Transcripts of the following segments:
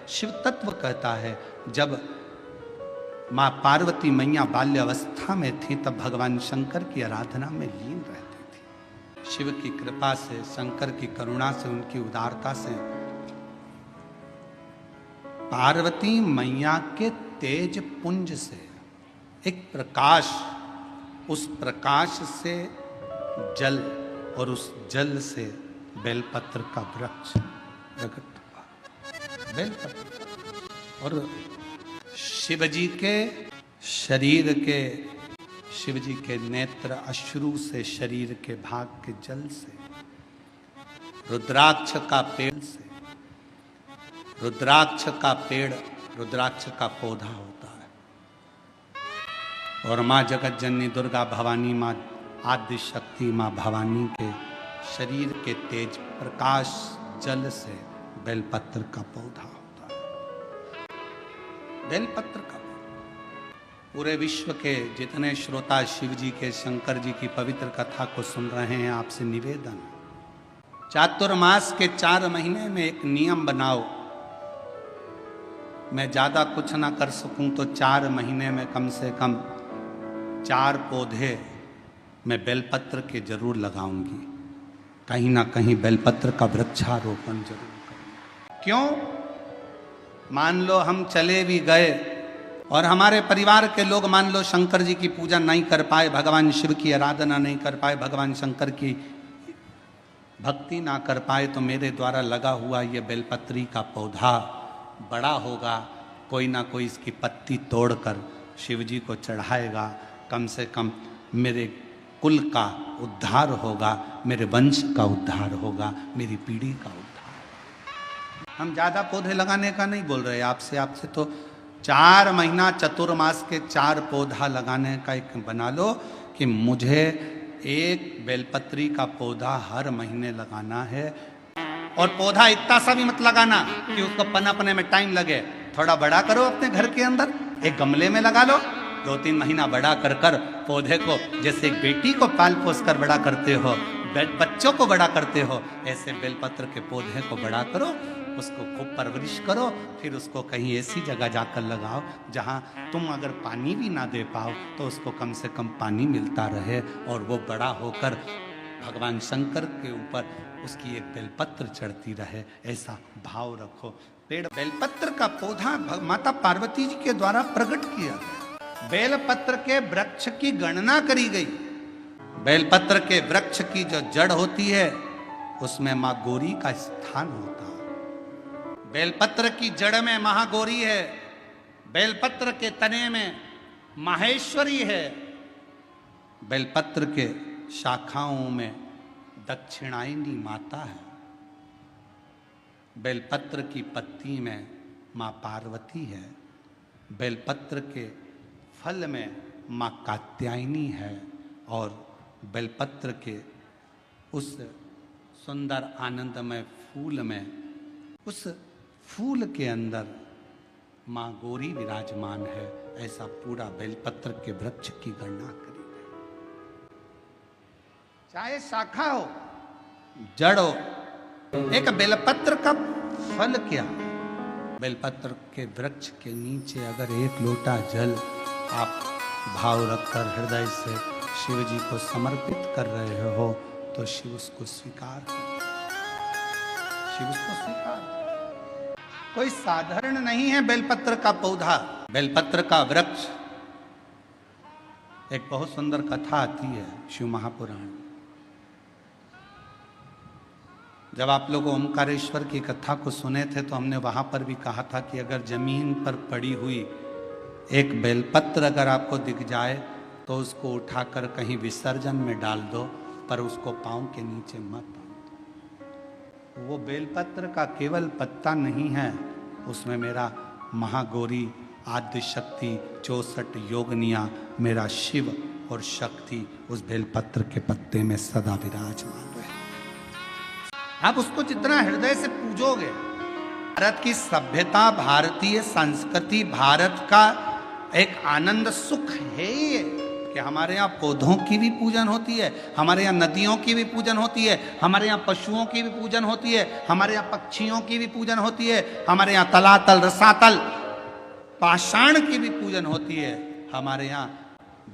शिव तत्व कहता है जब माँ पार्वती मैया बाल्य अवस्था में थी तब भगवान शंकर की आराधना में लीन रहती थी। शिव की कृपा से, शंकर की करुणा से, उनकी उदारता से पार्वती मैया के तेज पुंज से एक प्रकाश, उस प्रकाश से जल और उस जल से बेलपत्र का वृक्ष प्रकट हुआ। बेलपत्र और शिवजी के शरीर के, शिवजी के नेत्र अश्रु से, शरीर के भाग के जल से, रुद्राक्ष का पेड़ से, रुद्राक्ष का पेड़, रुद्राक्ष का पौधा होता है। और माँ जगत जननी दुर्गा भवानी, माँ आदि शक्ति, माँ भवानी के शरीर के तेज प्रकाश जल से बेलपत्र का पौधा होता है। बेलपत्र का पूरे विश्व के जितने श्रोता शिव जी के, शंकर जी की पवित्र कथा को सुन रहे हैं, आपसे निवेदन, चातुर्मास के 4 महीने में एक नियम बनाओ। मैं ज्यादा कुछ ना कर सकूं तो 4 महीने में कम से कम 4 पौधे मैं बेलपत्र के जरूर लगाऊंगी। कहीं ना कहीं बेलपत्र का वृक्षारोपण जरूर करूंगी। क्यों? मान लो हम चले भी गए और हमारे परिवार के लोग मान लो शंकर जी की पूजा नहीं कर पाए, भगवान शिव की आराधना नहीं कर पाए, भगवान शंकर की भक्ति ना कर पाए, तो मेरे द्वारा लगा हुआ ये बेलपत्री का पौधा बड़ा होगा, कोई ना कोई इसकी पत्ती तोड़कर शिव जी को चढ़ाएगा। कम से कम मेरे कुल का उद्धार होगा, मेरे वंश का उद्धार होगा, मेरी पीढ़ी का उद्धार। हम ज़्यादा पौधे लगाने का नहीं बोल रहे आपसे तो 4 महीना चतुर्मास के 4 पौधा लगाने का एक बना लो कि मुझे एक बेलपत्री का पौधा हर महीने लगाना है। और पौधा इतना सा भी मत लगाना कि उसको पनपने में टाइम लगे। थोड़ा बड़ा करो अपने घर के अंदर, एक गमले में लगा लो, 2-3 महीना बड़ा कर कर पौधे को, जैसे एक बेटी को पाल पोस कर बड़ा करते हो, बच्चों को बड़ा करते हो, ऐसे बेलपत्र के पौधे को बड़ा करो, उसको खूब परवरिश करो, फिर उसको कहीं ऐसी जगह जाकर लगाओ जहाँ तुम अगर पानी भी ना दे पाओ तो उसको कम से कम पानी मिलता रहे और वो बड़ा होकर भगवान शंकर के ऊपर उसकी एक बेलपत्र चढ़ती रहे, ऐसा भाव रखो। पेड़ बेलपत्र का पौधा माता पार्वती जी के द्वारा प्रकट किया गया। बेलपत्र के वृक्ष की गणना करी गई। बेलपत्र के वृक्ष की जो जड़ होती है उसमें माँ गौरी का स्थान होता है। बेलपत्र की जड़ में महागौरी है, बेलपत्र के तने में माहेश्वरी है, बेलपत्र के शाखाओं में दक्षिणायनी माता है, बेलपत्र की पत्ती में माँ पार्वती है, बेलपत्र के फल में माँ कात्यायनी है और बेलपत्र के उस सुंदर आनंदमय फूल में, उस फूल के अंदर माँ गौरी विराजमान है। ऐसा पूरा बेलपत्र के वृक्ष की गणना करी गई। चाहे शाखा हो, जड़ हो, एक बेलपत्र का फल क्या? बेलपत्र के वृक्ष के नीचे अगर 1 लोटा जल आप भाव रखकर हृदय से शिव जी को समर्पित कर रहे हो तो शिव उसको स्वीकार कर, शिव उसको स्वीकार। कोई साधारण नहीं है बेलपत्र का पौधा, बेलपत्र का वृक्ष। एक बहुत सुंदर कथा आती है शिव महापुराण। जब आप लोग ओमकारेश्वर की कथा को सुने थे तो हमने वहां पर भी कहा था कि अगर जमीन पर पड़ी हुई एक बेलपत्र अगर आपको दिख जाए तो उसको उठाकर कहीं विसर्जन में डाल दो, पर उसको पांव के नीचे मत बांधो। वो बेलपत्र का केवल पत्ता नहीं है, उसमें मेरा महागौरी, आद्य शक्ति, 64 योगनिया, मेरा शिव और शक्ति उस बेलपत्र के पत्ते में सदा विराजमान रहे। आप उसको जितना हृदय से पूजोगे, भारत की सभ्यता, भारतीय संस्कृति, भारत का एक आनंद सुख है ये कि हमारे यहाँ पौधों की भी पूजन होती है, हमारे यहाँ नदियों की भी पूजन होती है, हमारे यहाँ पशुओं की भी पूजन होती है, हमारे यहाँ पक्षियों की भी पूजन होती है, हमारे यहाँ तलातल रसातल पाषाण की भी पूजन होती है, हमारे यहाँ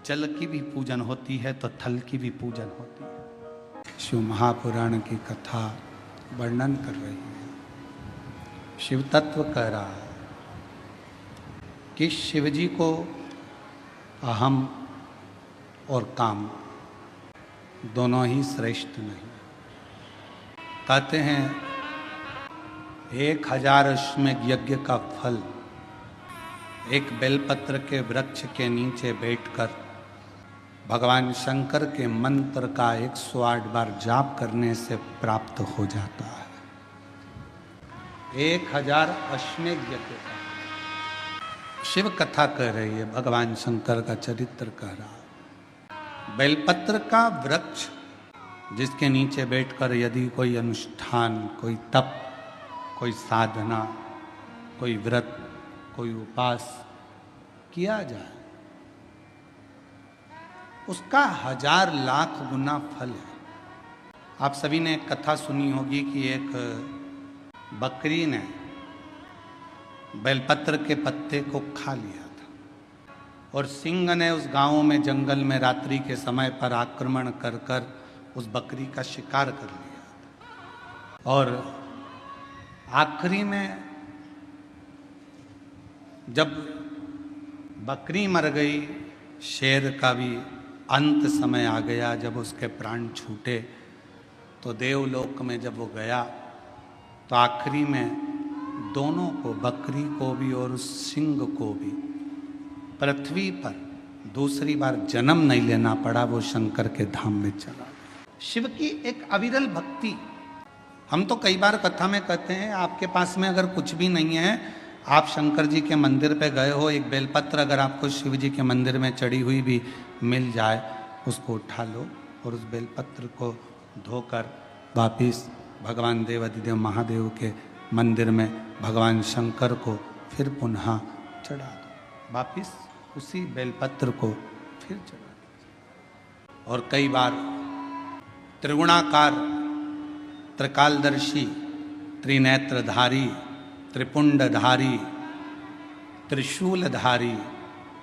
जल की भी पूजन होती है तो थल की भी पूजन होती है। शिव महापुराण की कथा वर्णन कर रही है, शिव तत्व कह रहा है कि शिव जी को अहम और काम दोनों ही श्रेष्ठ नहीं। कहते हैं 1000 अश्वमेध यज्ञ का फल एक बेलपत्र के वृक्ष के नीचे बैठकर भगवान शंकर के मंत्र का 108 बार जाप करने से प्राप्त हो जाता है। 1000 अश्वमेध यज्ञ का शिव कथा कह रही है, भगवान शंकर का चरित्र कह रहा है। बेलपत्र का वृक्ष जिसके नीचे बैठकर यदि कोई अनुष्ठान, कोई तप, कोई साधना, कोई व्रत, कोई उपास किया जाए, उसका 1000 लाख गुना फल है। आप सभी ने एक कथा सुनी होगी कि एक बकरी ने बेलपत्र के पत्ते को खा लिया था और सिंह ने उस गांव में जंगल में रात्रि के समय पर आक्रमण कर कर उस बकरी का शिकार कर लिया था। और आखिरी में जब बकरी मर गई, शेर का भी अंत समय आ गया, जब उसके प्राण छूटे तो देवलोक में जब वो गया तो आखिरी में दोनों को, बकरी को भी और उस सिंह को भी, पृथ्वी पर दूसरी बार जन्म नहीं लेना पड़ा, वो शंकर के धाम में चला गया। शिव की एक अविरल भक्ति। हम तो कई बार कथा में कहते हैं, आपके पास में अगर कुछ भी नहीं है, आप शंकर जी के मंदिर पे गए हो, एक बेलपत्र अगर आपको शिव जी के मंदिर में चढ़ी हुई भी मिल जाए, उसको उठा लो और उस बेलपत्र को धोकर वापिस भगवान देवाधिदेव महादेव के मंदिर में भगवान शंकर को फिर पुनः चढ़ा दो, वापिस उसी बेलपत्र को फिर चढ़ा दो। और कई बार त्रिगुणाकार, त्रिकालदर्शी, त्रिनेत्रधारी, त्रिपुंडधारी, त्रिशूलधारी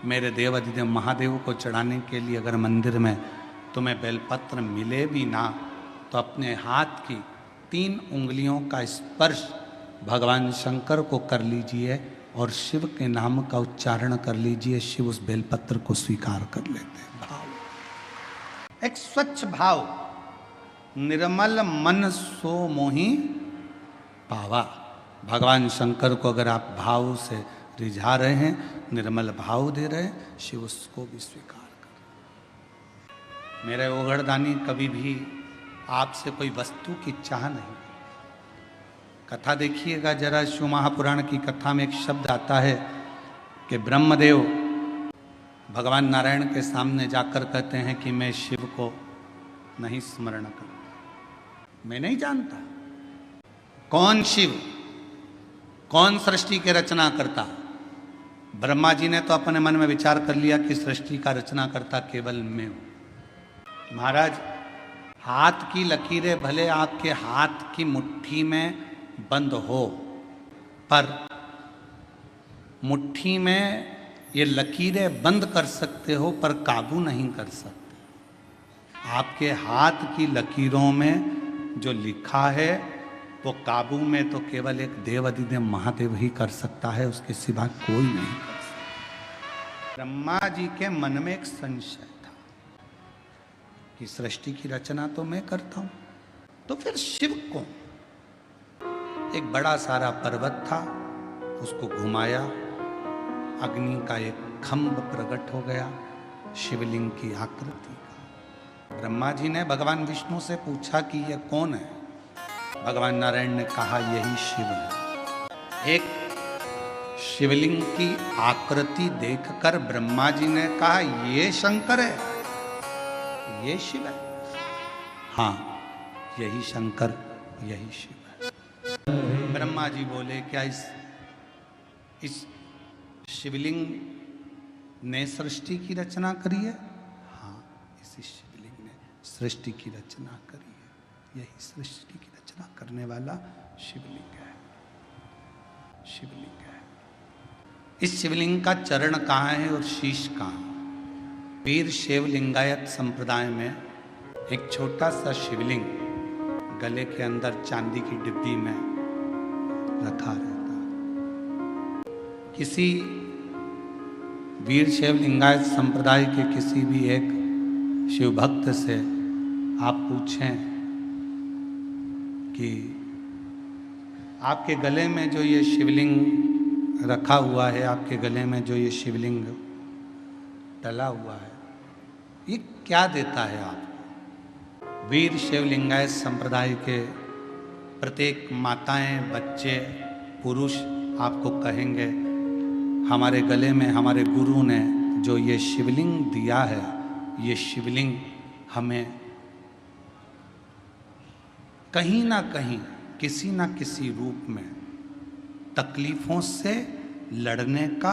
मेरे देवाधिदेव महादेव को चढ़ाने के लिए अगर मंदिर में तुम्हें बेलपत्र मिले भी ना, तो अपने हाथ की 3 उंगलियों का स्पर्श भगवान शंकर को कर लीजिए और शिव के नाम का उच्चारण कर लीजिए। शिव उस बेलपत्र को स्वीकार कर लेते हैं। भाव, एक स्वच्छ भाव, निर्मल मन सो मोहि पावा। भगवान शंकर को अगर आप भाव से रिझा रहे हैं, निर्मल भाव दे रहे हैं, शिव उसको भी स्वीकार कर। मेरे ओगड़दानी कभी भी आपसे कोई वस्तु की चाह नहीं। कथा देखिएगा जरा, शिव महापुराण की कथा में एक शब्द आता है कि ब्रह्मदेव भगवान नारायण के सामने जाकर कहते हैं कि मैं शिव को नहीं स्मरण करता, मैं नहीं जानता कौन शिव, कौन सृष्टि के रचना करता। ब्रह्मा जी ने तो अपने मन में विचार कर लिया कि सृष्टि का रचना करता केवल मैं हूं। महाराज, हाथ की लकीरें भले आपके हाथ की मुट्ठी में बंद हो, पर मुट्ठी में ये लकीरें बंद कर सकते हो पर काबू नहीं कर सकते। आपके हाथ की लकीरों में जो लिखा है वो काबू में तो केवल एक देवाधिदेव महादेव ही कर सकता है, उसके सिवा कोई नहीं कर सकता। ब्रह्मा जी के मन में एक संशय था कि सृष्टि की रचना तो मैं करता हूं, तो फिर शिव को। एक बड़ा सारा पर्वत था, उसको घुमाया, अग्नि का एक खंभ प्रकट हो गया, शिवलिंग की आकृति का। ब्रह्मा जी ने भगवान विष्णु से पूछा कि यह कौन है? भगवान नारायण ने कहा यही शिव है। एक शिवलिंग की आकृति देखकर ब्रह्मा जी ने कहा ये शंकर है, ये शिव है। हाँ, यही शंकर, यही शिव है। ब्रह्मा जी बोले क्या इस शिवलिंग ने सृष्टि की रचना करी है? इसी शिवलिंग ने सृष्टि की रचना करी है। यही सृष्टि की रचना करने वाला शिवलिंग है, शिवलिंग है। इस शिवलिंग का चरण कहाँ है और शीश कहाँ? वीर शैव लिंगायत संप्रदाय में एक छोटा सा शिवलिंग गले के अंदर चांदी की डिब्बी में रखा रहता है। किसी वीर शैव लिंगायत संप्रदाय के किसी भी एक शिव भक्त से आप पूछें कि आपके गले में जो ये शिवलिंग रखा हुआ है, आपके गले में जो ये शिवलिंग डला हुआ है, ये क्या देता है आपको? वीर शैव लिंगायत संप्रदाय के प्रत्येक माताएं, बच्चे, पुरुष आपको कहेंगे हमारे गले में हमारे गुरु ने जो ये शिवलिंग दिया है, ये शिवलिंग हमें कहीं ना कहीं किसी ना किसी रूप में तकलीफों से लड़ने का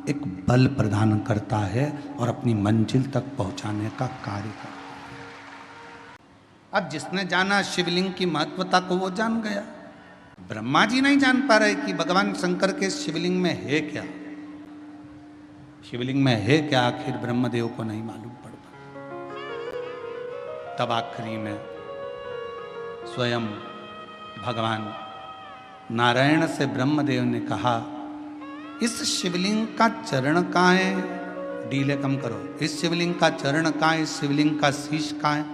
एक बल प्रदान करता है और अपनी मंजिल तक पहुंचाने का कार्य करता है। अब जिसने जाना शिवलिंग की महत्वता को वो जान गया। ब्रह्मा जी नहीं जान पा रहे कि भगवान शंकर के शिवलिंग में है क्या, शिवलिंग में है क्या, आखिर ब्रह्मदेव को नहीं मालूम पड़ पाया। तब आखिरी में स्वयं भगवान नारायण से ब्रह्मदेव ने कहा, इस शिवलिंग का चरण कहाँ है? डीले कम करो। इस शिवलिंग का चरण कहाँ है? इस शिवलिंग का शीश कहाँ है?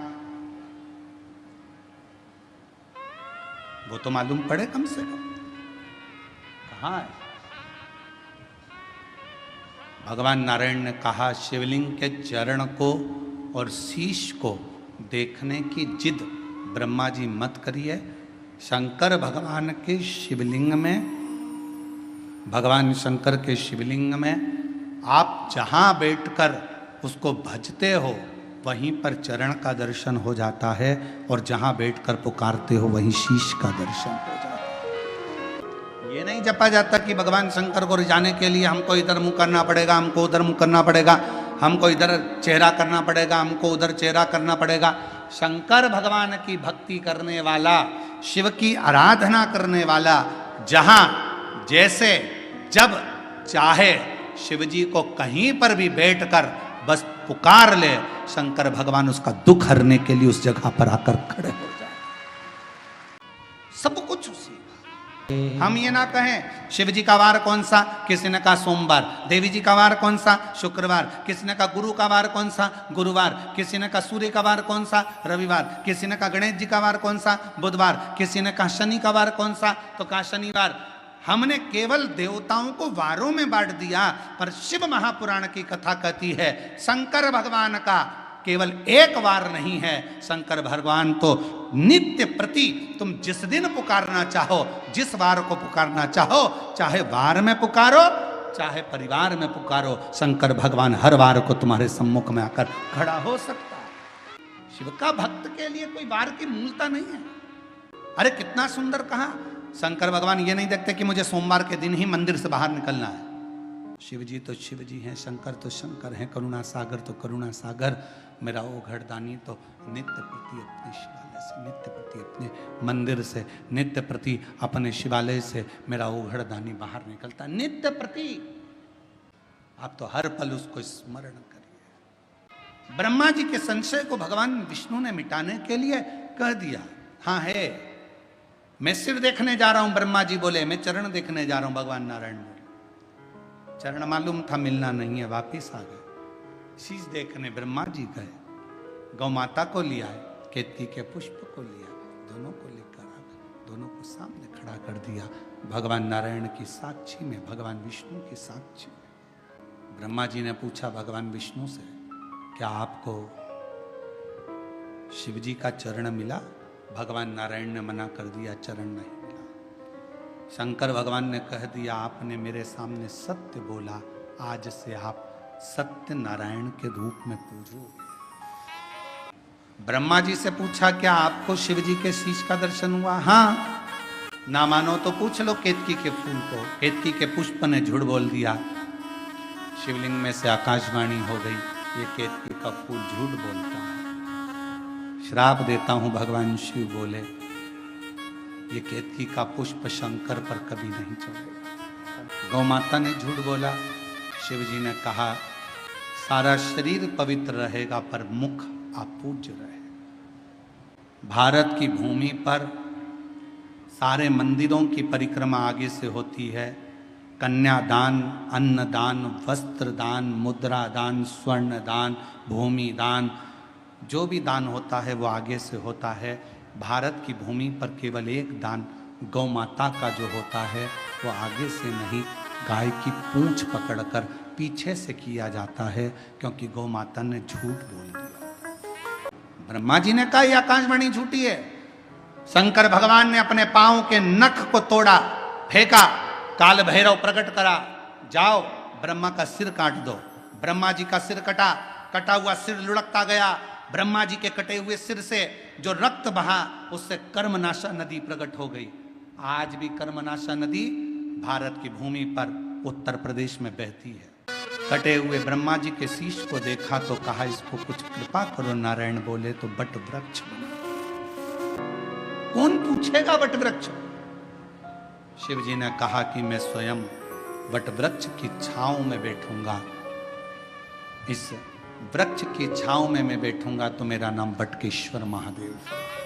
वो तो मालूम पड़े कम से कम, कहाँ है? भगवान नारायण ने कहा, शिवलिंग के चरण को और शीश को देखने की जिद ब्रह्मा जी मत करिए। शंकर भगवान के शिवलिंग में, भगवान शंकर के शिवलिंग में आप जहाँ बैठकर उसको भजते हो वहीं पर चरण का दर्शन हो जाता है, और जहाँ बैठकर पुकारते हो वहीं शीश का दर्शन हो जाता है। ये नहीं जपा जाता कि भगवान शंकर को रिझाने के लिए हमको इधर मुंह करना पड़ेगा, हमको उधर मुंह करना पड़ेगा, हमको इधर चेहरा करना पड़ेगा, हमको उधर चेहरा करना पड़ेगा। शंकर भगवान की भक्ति करने वाला, शिव की आराधना करने वाला जहां जैसे जब चाहे शिव जी को कहीं पर भी बैठकर बस पुकार ले, शंकर भगवान उसका दुख हरने के लिए उस जगह पर आकर खड़े हो जाए। सब कुछ उसी। हम ये ना कहें शिव जी का वार कौन सा, किसी ने कहा सोमवार, देवी जी का वार कौन सा, शुक्रवार, किसी ने कहा गुरु का वार कौन सा, गुरुवार, किसी ने कहा सूर्य का वार कौन सा, रविवार, किसी ने कहा गणेश जी का वार कौन सा, बुधवार, किसी ने कहा शनि का वार कौन सा, तो कहा शनिवार। हमने केवल देवताओं को वारों में बांट दिया, पर शिव महापुराण की कथा कहती है शंकर भगवान का केवल एक वार नहीं है। शंकर भगवान तो नित्य प्रति तुम जिस दिन पुकारना चाहो, जिस वार को पुकारना चाहो, चाहे वार में पुकारो चाहे परिवार में पुकारो, शंकर भगवान हर वार को तुम्हारे सम्मुख में आकर खड़ा हो सकता है। शिव का भक्त के लिए कोई वार की मूलता नहीं है। अरे कितना सुंदर कहा, शंकर भगवान ये नहीं देखते कि मुझे सोमवार के दिन ही मंदिर से बाहर निकलना है। शिव जी तो शिव जी हैं, शंकर तो शंकर हैं, करुणा सागर तो करुणा सागर, मेरा ओघड़दानी तो नित्य प्रति अपने शिवालय से, नित्य प्रति अपने मंदिर से, नित्य प्रति अपने शिवालय से मेरा ओघड़दानी बाहर निकलता, नित्य प्रति। आप तो हर पल उसको स्मरण करिए। ब्रह्मा जी के संशय को भगवान विष्णु ने मिटाने के लिए कह दिया, हाँ है, मैं सिर देखने जा रहा हूं। ब्रह्मा जी बोले मैं चरण देखने जा रहा हूं। भगवान नारायण बोले चरण मालूम था मिलना नहीं है, वापिस आ गए। शीश देखने ब्रह्मा जी गए, गौ माता को लिया, केतकी के पुष्प को लिया, दोनों को लेकर आ गए, दोनों को सामने खड़ा कर दिया। भगवान नारायण की साक्षी में, भगवान विष्णु की साक्षी में। ब्रह्मा जी ने पूछा भगवान विष्णु से, क्या आपको शिव जी का चरण मिला? भगवान नारायण ने मना कर दिया, चरण नहीं मिला। शंकर भगवान ने कह दिया, आपने मेरे सामने सत्य बोला, आज से आप सत्य नारायण के रूप में पूजो। ब्रह्मा जी से पूछा, क्या आपको शिव जी के शीश का दर्शन हुआ? हाँ। ना मानो तो पूछ लो केतकी के फूल को। केतकी के पुष्प ने झूठ बोल दिया। शिवलिंग में से आकाशवाणी हो गई, ये केतकी का फूल झूठ बोलता है। श्राप देता हूं, भगवान शिव बोले, ये केतकी का पुष्प शंकर पर कभी नहीं चढ़ेगा। गौ माता ने झूठ बोला। शिव जी ने कहा सारा शरीर पवित्र रहेगा पर मुख अपूज्य रहेगा। भारत की भूमि पर सारे मंदिरों की परिक्रमा आगे से होती है। कन्यादान, अन्नदान, वस्त्र दान, मुद्रा दान, स्वर्ण दान, भूमि दान, जो भी दान होता है वो आगे से होता है। भारत की भूमि पर केवल एक दान गौ माता का जो होता है वो आगे से नहीं, गाय की पूंछ पकड़कर पीछे से किया जाता है, क्योंकि गौ माता ने झूठ बोल दिया। ब्रह्मा जी ने कहा यह आकाशवाणी झूठी है। शंकर भगवान ने अपने पांव के नख को तोड़ा, फेंका, काल भैरव प्रकट करा, जाओ ब्रह्मा का सिर काट दो। ब्रह्मा जी का सिर कटा, कटा हुआ सिर लुढ़कता गया। ब्रह्मा जी के कटे हुए सिर से जो रक्त बहा उससे कर्मनाशा नदी प्रकट हो गई। आज भी कर्मनाशा नदी भारत की भूमि पर उत्तर प्रदेश में बहती है। कटे हुए ब्रह्मा जी के शीश को देखा तो कहा इसको कुछ कृपा करो। नारायण बोले तो वट वृक्ष बना। कौन पूछेगा वट वृक्ष? शिव जी ने कहा कि मैं स्वयं वट वृक्ष की छांव में बैठूंगा। इस वृक्ष की छांव में मैं बैठूंगा तो मेरा नाम बटकेश्वर महादेव है।